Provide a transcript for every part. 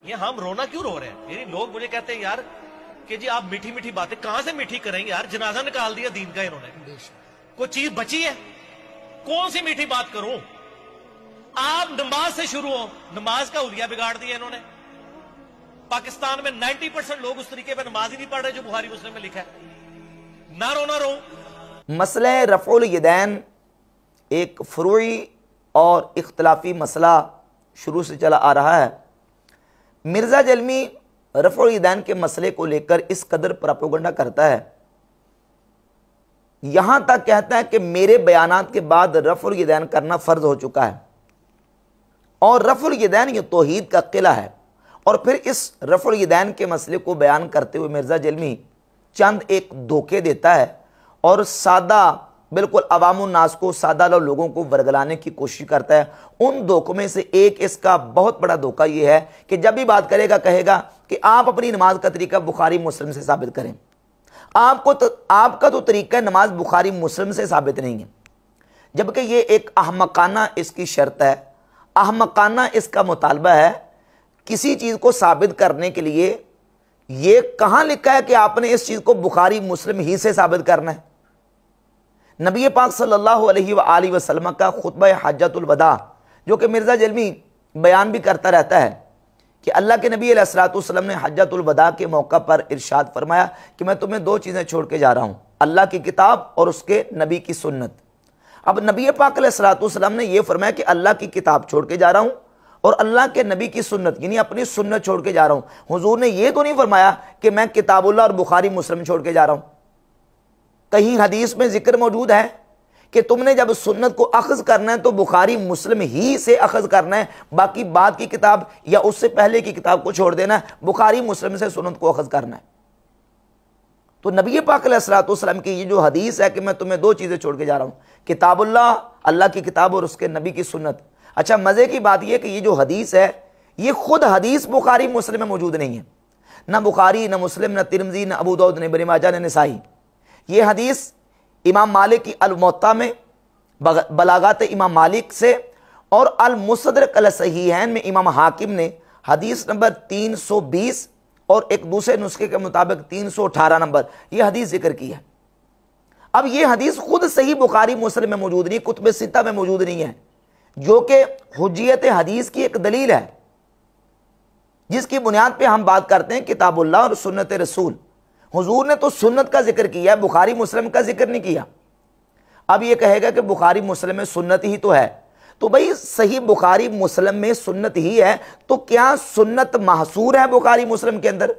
ये हम रोना क्यों रो रहे हैं? यानी लोग मुझे कहते हैं यार कि जी आप मीठी मीठी बातें कहां से मीठी करेंगे यार, जनाजा निकाल दिया दीन का इन्होंने, कोई चीज बची है? कौन सी मीठी बात करूं? आप नमाज से शुरू हो, नमाज का हुलिया बिगाड़ दिया इन्होंने। पाकिस्तान में 90% लोग उस तरीके पे नमाज ही नहीं पढ़ रहे जो बुखारी मुस्लिम में लिखा है। ना रो ना रो। मसले रफ़उल यदैन एक फ़ुरूई और इख्तलाफी मसला शुरू से चला आ रहा है। मिर्ज़ा जलमी रफ़उल यदैन के मसले को लेकर इस कदर प्रोपेगेंडा करता है, यहां तक कहता है कि मेरे बयानात के बाद रफ़उल यदैन करना फ़र्ज हो चुका है और रफ़उल यदैन ये तौहीद का किला है। और फिर इस रफ़उल यदैन के मसले को बयान करते हुए मिर्ज़ा जलमी चंद एक धोखे देता है और सादा बिल्कुल अवामुन नास को, सादा लोगों को वर्गलाने की कोशिश करता है। उन धोखों में से एक इसका बहुत बड़ा धोखा यह है कि जब भी बात करेगा कहेगा कि आप अपनी नमाज का तरीका बुखारी मुस्लिम से साबित करें। आपका तो तरीका नमाज बुखारी मुस्लिम से साबित नहीं है, जबकि ये एक अहमकाना इसकी शर्त है, अहमकाना इसका मुतालबा है। किसी चीज़ को साबित करने के लिए ये कहाँ लिखा है कि आपने इस चीज़ को बुखारी मुस्लिम ही से साबित करना है? नबी पाक सल्लल्लाहु अलैहि वसल्लम का खुतबा हज्जतुल वदा जो कि मिर्ज़ा जलमी बयान भी करता रहता है कि अल्लाह के नबी अलैहिस्सलातु वस्सलाम ने हज्जतुल वदा के मौका पर इरशाद फरमाया कि मैं तुम्हें दो चीज़ें छोड़ के जा रहा हूँ, अल्लाह की किताब और उसके नबी की सुन्नत। अब नबी पाक अलैहिस्सलातु वस्सलाम ने यह फरमाया कि अल्लाह की किताब छोड़ के जा रहा हूँ और अल्लाह के नबी की सुन्नत, यानी अपनी सुन्नत छोड़ के जा रहा हूँ। हुजूर ने यह तो नहीं फरमाया कि मैं किताबुल्लाह और बुखारी मुस्लिम छोड़ के जा रहा हूँ। कहीं हदीस में जिक्र मौजूद है कि तुमने जब सुन्नत को अखज़ करना है तो बुखारी मुस्लिम ही से अखज़ करना है, बाकी बाद की किताब या उससे पहले की किताब को छोड़ देना है, बुखारी मुस्लिम से सुन्नत को अखज़ करना है। तो नबी पाक अलैहिस्सलातु वस्सलाम की ये जो हदीस है कि मैं तुम्हें दो चीज़ें छोड़ के जा रहा हूँ, किताबुल्लाह अल्लाह की किताब और उसके नबी की सुन्नत। अच्छा, मज़े की बात यह कि ये जो हदीस है ये खुद हदीस बुखारी मुस्लिम में मौजूद नहीं है, ना बुखारी, ना मुस्लिम, ना तिरमिज़ी, ना अबू दाऊद, ना इब्न माजा, ना निसाई। ये हदीस इमाम मालिक की अल-मुअत्ता में, बलागात इमाम मालिक से और अल-मुस्तदरक अल-सहीहैन में इमाम हाकिम ने हदीस नंबर 320 और एक दूसरे नुस्खे के मुताबिक 318 नंबर ये हदीस जिक्र की है। अब ये हदीस खुद सही बुखारी मुस्लिम में मौजूद नहीं, कुतुब सित्ता में मौजूद नहीं है, जो कि हुज्जियत हदीस की एक दलील है, जिसकी बुनियाद पे हम बात करते हैं किताबुल्लाह और सुन्नत रसूल। हुजूर ने तो सुन्नत का जिक्र किया, बुखारी मुस्लिम का जिक्र नहीं किया। अब ये कहेगा कि बुखारी मुस्लिम में सुन्नत ही तो है, तो भाई सही बुखारी मुस्लिम में सुन्नत ही है, तो क्या सुन्नत महसूर है बुखारी मुस्लिम के अंदर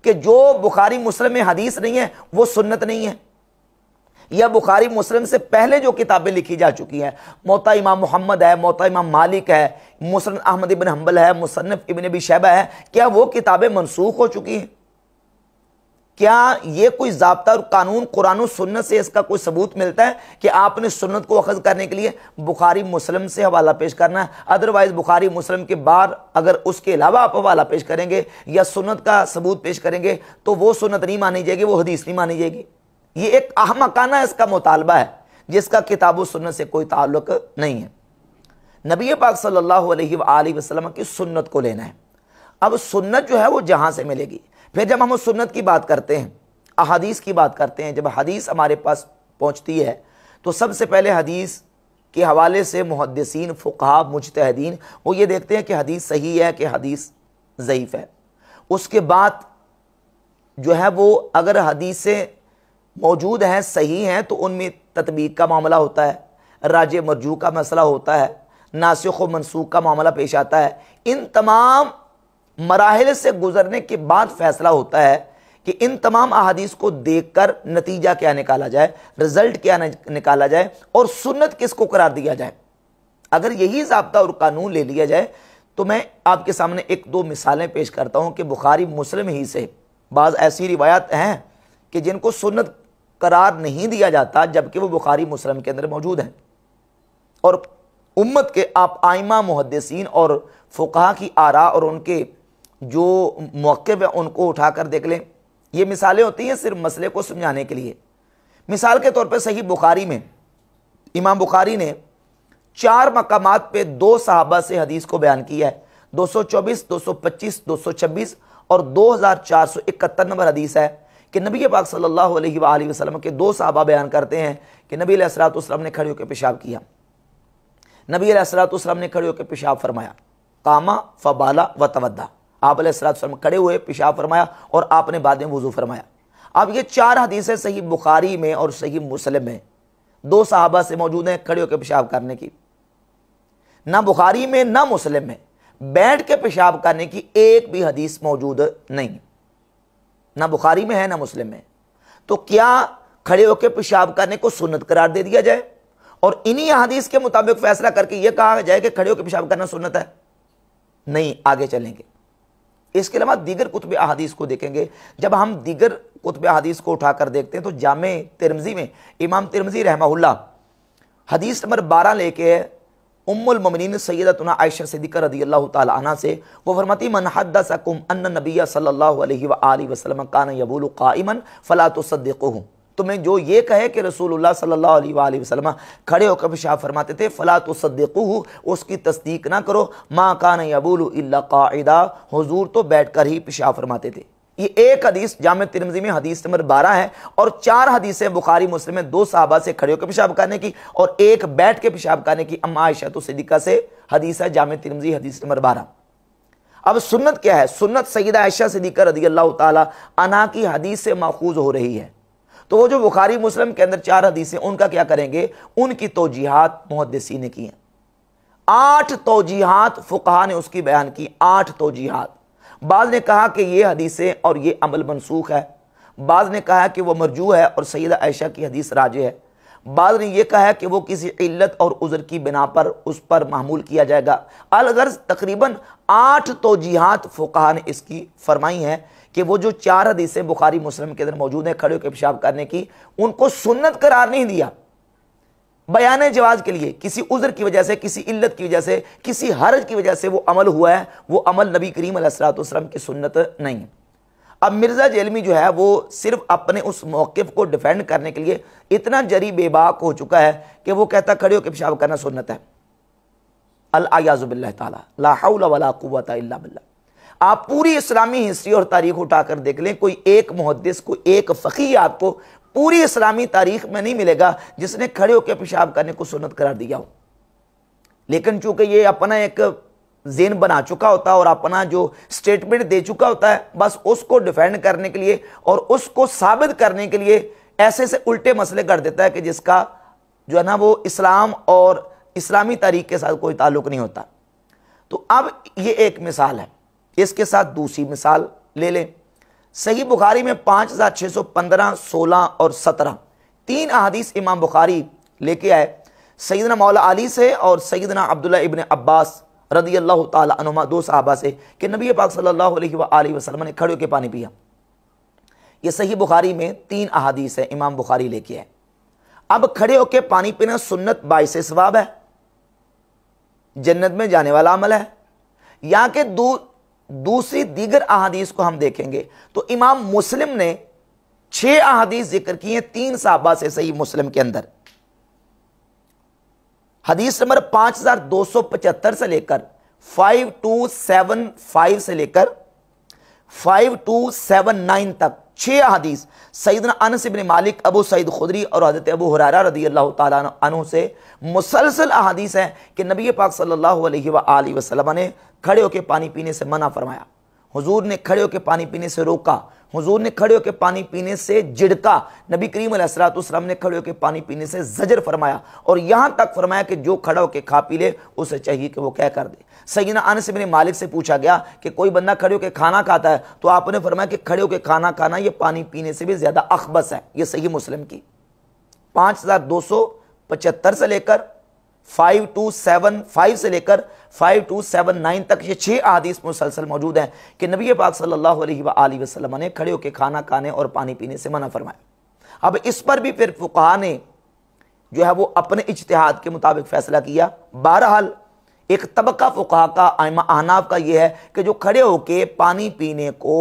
कि जो बुखारी मुस्लिम में हदीस नहीं है वो सुन्नत नहीं है? या बुखारी मुस्लिम से पहले जो किताबें लिखी जा चुकी हैं, मोता इमाम मोहम्मद है, मोता इमाम मालिक है, मुस्नद अहमद इब्न हंबल है, मुसन्नफ इब्न अबी शैबा है, क्या वो किताबें मनसूख हो चुकी हैं? क्या ये कोई ज़ाब्ता और कानून कुरान और सुन्नत से इसका कोई सबूत मिलता है कि आपने सुन्नत को अखज़ करने के लिए बुखारी मुस्लिम से हवाला पेश करना है? अदरवाइज बुखारी मुस्लिम के बाद अगर उसके अलावा आप हवाला पेश करेंगे या सुन्नत का सबूत पेश करेंगे तो वो सुन्नत नहीं मानी जाएगी, वो हदीस नहीं मानी जाएगी। ये एक अहमकाना इसका मुतालबा है जिसका किताब व सुन्नत से कोई ताल्लुक नहीं है। नबी पाक सल्लल्लाहु अलैहि वसल्लम की सुन्नत को लेना है। अब सुन्नत जो है वो जहाँ से मिलेगी? फिर जब हम उस सुन्नत की बात करते हैं, अहादीस की बात करते हैं, जब हदीस हमारे पास पहुँचती है तो सबसे पहले हदीस के हवाले से मुहद्दिसीन, फुक़हा, मुज्तहिदीन वो ये देखते हैं कि हदीस सही है कि हदीस ज़ईफ़ है। उसके बाद जो है वो अगर हदीसें मौजूद हैं, सही हैं, तो उनमें तत्बीक का मामला होता है, राजे मरजू का मसला होता है, नासिख व मनसूख का मामला पेश आता है। इन तमाम मराहिल से गुजरने के बाद फैसला होता है कि इन तमाम अहादीस को देखकर नतीजा क्या निकाला जाए, रिजल्ट क्या निकाला जाए और सुन्नत किसको करार दिया जाए। अगर यही ज़ाब्ता और कानून ले लिया जाए तो मैं आपके सामने एक दो मिसालें पेश करता हूँ कि बुखारी मुस्लिम ही से बाज़ ऐसी रिवायत हैं कि जिनको सुन्नत करार नहीं दिया जाता जबकि वो बुखारी मुस्लिम के अंदर मौजूद हैं। और उम्मत के आप आइमा, मुहद्दिसीन और फुक़हा की आरा और उनके जो मौक़िफ़ है उनको उठाकर देख लें। ये मिसालें होती हैं सिर्फ मसले को समझाने के लिए। मिसाल के तौर पर सही बुखारी में इमाम बुखारी ने 4 मकामात पे 2 सहाबा से हदीस को बयान किया है। 224, 225, 226 और 2471 नंबर हदीस है कि नबी पाक सल्लल्लाहु अलैहि वसल्लम के दो सहाबा बयान करते हैं कि नबी अलैहिस्सलातु वस्सलाम ने खड़े होकर पेशाब किया। नबी अलैहिस्सलातु वस्सलाम ने खड़े होकर पेशाब फरमाया, कामा फबाला व तवद्दा। आप अलैहिस्सलातु वस्सलाम खड़े हुए, पेशाब फरमाया और आपने बाद में वुजू फरमाया। अब ये चार हदीसें सही बुखारी में और सही मुस्लिम में दो सहाबा से मौजूद हैं खड़े होकर पेशाब करने की। ना बुखारी में ना मुस्लिम में बैठ के पेशाब करने की एक भी हदीस मौजूद नहीं, ना बुखारी में है ना मुस्लिम में। तो क्या खड़े होकर पेशाब करने को सुन्नत करार दे दिया जाए और इन्हीं हदीस के मुताबिक फैसला करके यह कहा जाए कि खड़े होकर पेशाब करना सुन्नत है? नहीं, आगे चलेंगे। इसके अलावा दीगर कुतुब अहादीस को देखेंगे। जब हम दीगर कुतुब अहादीस को उठाकर देखते हैं तो जामे तिरमिज़ी में इमाम तिरमिज़ी रहमहुल्लाह हदीस नंबर 12 लेके उम्मुल मोमिनीन सय्यदतुना आयशा सिद्दीक़ा रज़ियल्लाहु ताला अन्हा से वो फरमाती, मन हद्दसकुम अन्ना नबिय्य सल्लल्लाहु अलैहि व आलिहि वसल्लम काना यबूलु काइमन फला तुसद्दिक़ूहु। तुम्हें जो ये कहे कि रसूलुल्लाह सल्लल्लाहु अलैहि व आलिहि वसल्लम खड़े होकर पेशाब फरमाते थे, फला तुसद्दिक़ूहु, उसकी तस्दीक ना करो। मा काना यबूलु इल्ला काइदा, हुजूर तो बैठकर ही पेशाब फरमाते थे। ये एक हदीस जामे तिरमिज़ी में हदीस नंबर 12 है और चार हदीसें बुखारी मुस्लिम में दो सहाबा से खड़े होकर पेशाब करने की और एक बैठ के पेशाब करने की अम्मा आयशा तो सिद्दीक़ा से हदीस है जामे तिरमिज़ी हदीस नंबर 12। अब सुन्नत क्या है? सुन्नत सय्यदा आयशा सिद्दीक़ा रज़ियल्लाहु ताला अन्हा की हदीस से माखूज हो रही है। तो वो जो बुखारी मुस्लिम के अंदर चार हदीसें उनका क्या करेंगे? उनकी तौजीहात मुहद्दिसीन ने की हैं। 8 तौजीहात फुक़हा ने उसकी बयान की, 8 तौजीहात। बाज़ ने कहा कि ये हदीसें और ये अमल मनसूख है, बाज़ ने कहा कि वो मरजू है और सय्यदा आयशा की हदीस राजे है, बाज़ ने यह कहा कि वो किसी इल्लत और उज़र की बिना पर उस पर मामूल किया जाएगा। अलगर्ज़ तकरीबन 8 तौजीहात फुक़हा ने इसकी फरमाई हैं कि वो जो चार हदीसें बुखारी मुस्लिम के अंदर मौजूद हैं खड़े होकर पेशाब करने की, उनको सुन्नत करार नहीं दिया। बयान जवाज के लिए किसी उज़र की वजह से, किसी इल्लत की वजह से, किसी हरज की वजह से वो अमल हुआ है, वो अमल नबी करीम अलैहिस्सलातु वस्सलाम की सुन्नत नहीं है। अब मिर्ज़ा जेलमी जो है वो सिर्फ अपने उस मौक़िफ़ को डिफेंड करने के लिए इतना जरी बेबाक हो चुका है कि वो कहता खड़े होकर पेशाब करना सुन्नत है। अल-अयाज़ु बिल्लाह ताला, ला हौला वला कुव्वता इल्ला बिल्लाह। आप पूरी इस्लामी हिस्ट्री और तारीख उठाकर देख लें, कोई एक मुहद्दिस, कोई एक फ़क़ीह आपको पूरी इस्लामी तारीख में नहीं मिलेगा जिसने खड़े होकर पेशाब करने को सुन्नत करार दिया हो। लेकिन चूंकि ये अपना एक ज़ेन बना चुका होता है और अपना जो स्टेटमेंट दे चुका होता है, बस उसको डिफेंड करने के लिए और उसको साबित करने के लिए ऐसे से उल्टे मसले कर देता है कि जिसका जो है ना वो इस्लाम और इस्लामी तारीख के साथ कोई ताल्लुक नहीं होता। तो अब ये एक मिसाल है, इसके साथ दूसरी मिसाल ले लें। सही बुखारी में 5615, 16 और 17 तीन अहादीस इमाम बुखारी लेके आए सैयदना मौला अली से और सैयदना अब्दुल्ला इब्न अब्बास रज़ियल्लाहु ताला अन्हुमा दो सहाबा से कि नबी पाक सल्लल्लाहु अलैहि वसल्लम ने खड़े होकर पानी पिया। ये सही बुखारी में 3 अहादीस है इमाम बुखारी लेके आए। अब खड़े होकर पानी पीना सुन्नत बाइसे सवाब है, जन्नत में जाने वाला अमल है। यहाँ के दूसरी दीगर अहादीस को हम देखेंगे तो इमाम मुस्लिम ने 6 अहादीस जिक्र की हैं 3 सहाबा से सही मुस्लिम के अंदर। हदीस नंबर 5275 से लेकर 5275 से लेकर 5279 तक 6 अहादीस सैयदना अनस इब्न मालिक, अबू सईद खुदरी और हज़रत अबू हुरैरा रज़ियल्लाहु ताला अन्हु से मुसलसल अहादीस हैं कि नबी पाक सल्लल्लाहु अलैहि वसल्लम ने खड़े होकर पानी पीने से मना फरमाया, हुजूर ने खड़े होकर पानी पीने से रोका, हुजूर ने खड़े होकर पानी पीने से झिड़का, नबी करीम अलैहिस्सलातु वस्सलाम ने खड़े होकर पानी पीने से ज़जर फरमाया और यहां तक फरमाया कि जो खड़ा होकर खा पी ले उसे चाहिए कि वो क्या कर दे। सैयदना अनस इब्न मालिक से पूछा गया कि कोई बंदा खड़े होकर खाना खाता है तो आपने फरमाया कि खड़े होकर खाना खाना ये पानी पीने से भी ज्यादा अखबस है। ये सही मुस्लिम की 5275 से लेकर 5275 से लेकर 5279 तक ये 6 अहादीस मुसलसल मौजूद हैं कि नबी पाक सल्लल्लाहु अलैहि वसल्लम ने खड़े होकर खाना खाने और पानी पीने से मना फरमाया। अब इस पर भी फिर फुक़हा ने जो है वो अपने इज्तिहाद के मुताबिक फैसला किया। बहरहाल एक तबका फुक़हा का अहनाफ का यह है कि जो खड़े होकर पानी पीने को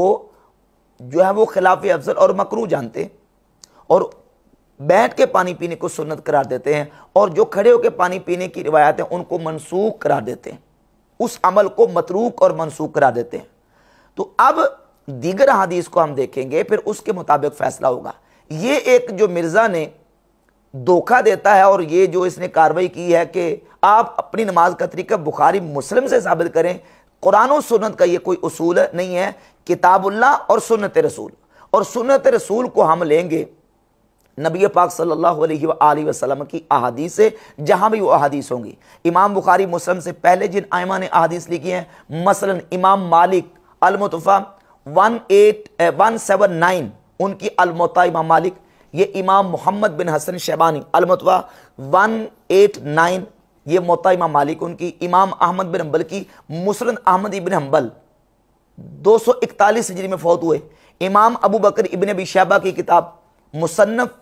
जो है वो खिलाफ अफजल और मकरूह जानते और बैठ के पानी पीने को सुन्नत करार देते हैं और जो खड़े होकर पानी पीने की रिवायत है उनको मनसूख करार देते हैं। उस अमल को मतरूक और मनसूख करा देते हैं। तो अब दीगर हदीस को हम देखेंगे, फिर उसके मुताबिक फैसला होगा। ये एक जो मिर्ज़ा ने धोखा देता है और ये जो इसने कार्रवाई की है कि आप अपनी नमाज का तरीका बुखारी मुस्लिम से साबित करें, कुरान और सुन्नत का ये कोई उसूल नहीं है। किताबुल्लाह और सुन्नत रसूल, और सुन्नत रसूल को हम लेंगे नबी पाक सल्लल्लाहु अलैहि वसल्लम की अहादीस से, जहां भी वो अहादीस होंगी। इमाम बुखारी मुस्लिम से पहले जिन आइमा ने अहादीस लिखी हैं, मसलन इमाम मालिक अल-मुतफ़ा 179 उनकी अल-मुत्ता इमाम मालिक, ये इमाम मोहम्मद बिन हसन शैबानी अल-मुत्वा 189, ये मुत्ता इमाम मालिक उनकी, इमाम अहमद बिन हंबल की मुस्नद अहमद इब्न हंबल 241 हिजरी में फौत हुए। इमाम अबू बकर इब्न अबी शैबा की किताब मुसन्नफ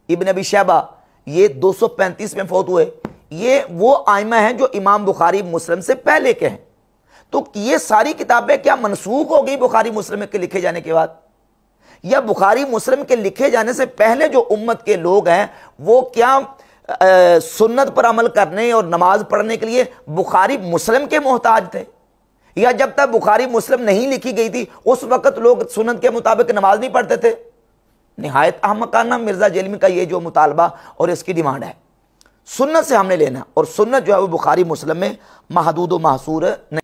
इब्न अबी शैबा, ये 235 में फौत हुए। ये वो आइमा हैं जो इमाम बुखारी मुस्लिम से पहले के हैं। तो ये सारी किताबें क्या मनसूख हो गई बुखारी मुस्लिम के लिखे जाने के बाद, या बुखारी मुस्लिम के लिखे जाने से पहले जो उम्मत के लोग हैं वो क्या सुन्नत पर अमल करने और नमाज पढ़ने के लिए बुखारी मुस्लिम के मोहताज थे, या जब तक बुखारी मुस्लिम नहीं लिखी गई थी उस वक्त लोग सुन्नत के मुताबिक नमाज नहीं पढ़ते थे? निहायत अहमकाना मिर्जा जेलमी का ये जो मुतालबा और इसकी डिमांड है। सुन्नत से हमने लेना, और सुन्नत जो है वो बुखारी मुस्लिम में महदूद व महसूर नहीं।